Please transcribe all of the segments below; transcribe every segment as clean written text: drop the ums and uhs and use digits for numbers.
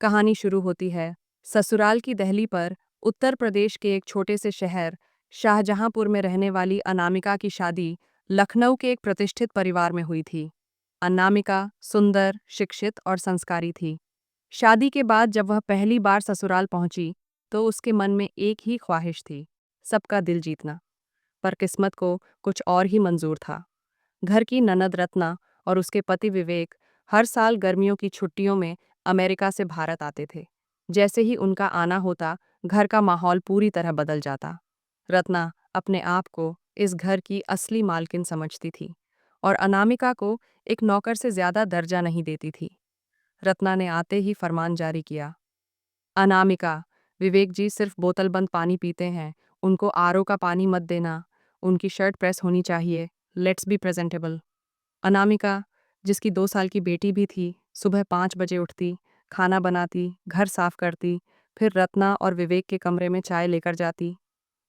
कहानी शुरू होती है ससुराल की दहली पर। उत्तर प्रदेश के एक छोटे से शहर शाहजहांपुर में रहने वाली अनामिका की शादी लखनऊ के एक प्रतिष्ठित परिवार में हुई थी। अनामिका सुंदर, शिक्षित और संस्कारी थी। शादी के बाद जब वह पहली बार ससुराल पहुंची तो उसके मन में एक ही ख्वाहिश थी, सबका दिल जीतना। पर किस्मत को कुछ और ही मंजूर था। घर की ननद रत्ना और उसके पति विवेक हर साल गर्मियों की छुट्टियों में अमेरिका से भारत आते थे। जैसे ही उनका आना होता, घर का माहौल पूरी तरह बदल जाता। रत्ना अपने आप को इस घर की असली मालकिन समझती थी और अनामिका को एक नौकर से ज्यादा दर्जा नहीं देती थी। रत्ना ने आते ही फरमान जारी किया, अनामिका, विवेक जी सिर्फ बोतल बंद पानी पीते हैं, उनको आरओ का पानी मत देना। उनकी शर्ट प्रेस होनी चाहिए। Let's be presentable. अनामिका, जिसकी 2 साल की बेटी भी थी, सुबह 5 बजे उठती, खाना बनाती, घर साफ करती, फिर रत्ना और विवेक के कमरे में चाय लेकर जाती।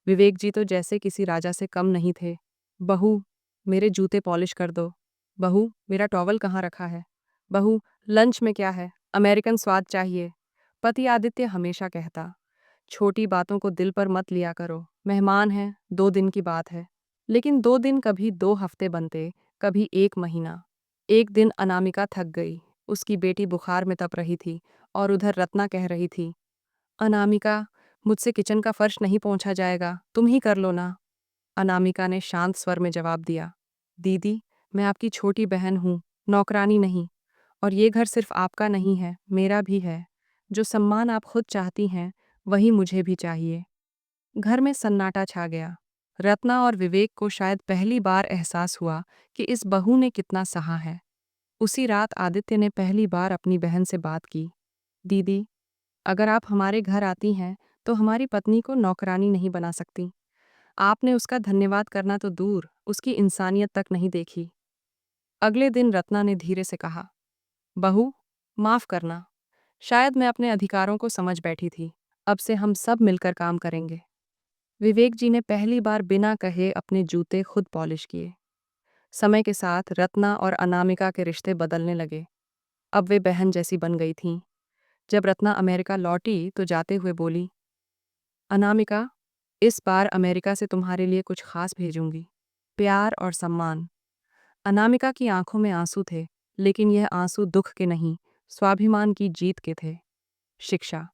विवेक जी तो जैसे किसी राजा से कम नहीं थे। बहू, मेरे जूते पॉलिश कर दो। बहू, मेरा टॉवल कहाँ रखा है। बहू, लंच में क्या है, अमेरिकन स्वाद चाहिए। पति आदित्य हमेशा कहता, छोटी बातों को दिल पर मत लिया करो, मेहमान हैं, 2 दिन की बात है। लेकिन 2 दिन कभी 2 हफ्ते बनते, कभी 1 महीना। एक दिन अनामिका थक गई, उसकी बेटी बुखार में तप रही थी और उधर रत्ना कह रही थी, अनामिका, मुझसे किचन का फर्श नहीं पोंछा जाएगा, तुम ही कर लो ना। अनामिका ने शांत स्वर में जवाब दिया, दीदी, मैं आपकी छोटी बहन हूँ, नौकरानी नहीं। और ये घर सिर्फ आपका नहीं है, मेरा भी है। जो सम्मान आप खुद चाहती हैं, वही मुझे भी चाहिए। घर में सन्नाटा छा गया। रत्ना और विवेक को शायद पहली बार एहसास हुआ कि इस बहू ने कितना सहा है। उसी रात आदित्य ने पहली बार अपनी बहन से बात की, दीदी, अगर आप हमारे घर आती हैं तो हमारी पत्नी को नौकरानी नहीं बना सकती। आपने उसका धन्यवाद करना तो दूर, उसकी इंसानियत तक नहीं देखी। अगले दिन रत्ना ने धीरे से कहा, बहू, माफ करना, शायद मैं अपने अधिकारों को समझ बैठी थी। अब से हम सब मिलकर काम करेंगे। विवेक जी ने पहली बार बिना कहे अपने जूते खुद पॉलिश किए। समय के साथ रत्ना और अनामिका के रिश्ते बदलने लगे। अब वे बहन जैसी बन गई थीं। जब रत्ना अमेरिका लौटी तो जाते हुए बोली, अनामिका, इस बार अमेरिका से तुम्हारे लिए कुछ खास भेजूंगी, प्यार और सम्मान। अनामिका की आंखों में आंसू थे, लेकिन यह आंसू दुख के नहीं, स्वाभिमान की जीत के थे। शिक्षा।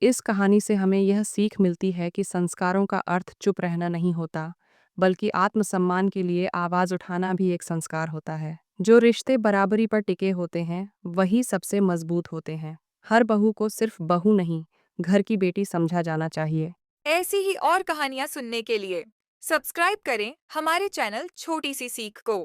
इस कहानी से हमें यह सीख मिलती है कि संस्कारों का अर्थ चुप रहना नहीं होता, बल्कि आत्मसम्मान के लिए आवाज उठाना भी एक संस्कार होता है। जो रिश्ते बराबरी पर टिके होते हैं, वही सबसे मजबूत होते हैं। हर बहू को सिर्फ बहू नहीं, घर की बेटी समझा जाना चाहिए। ऐसी ही और कहानियाँ सुनने के लिए सब्सक्राइब करें हमारे चैनल छोटी सी सीख को।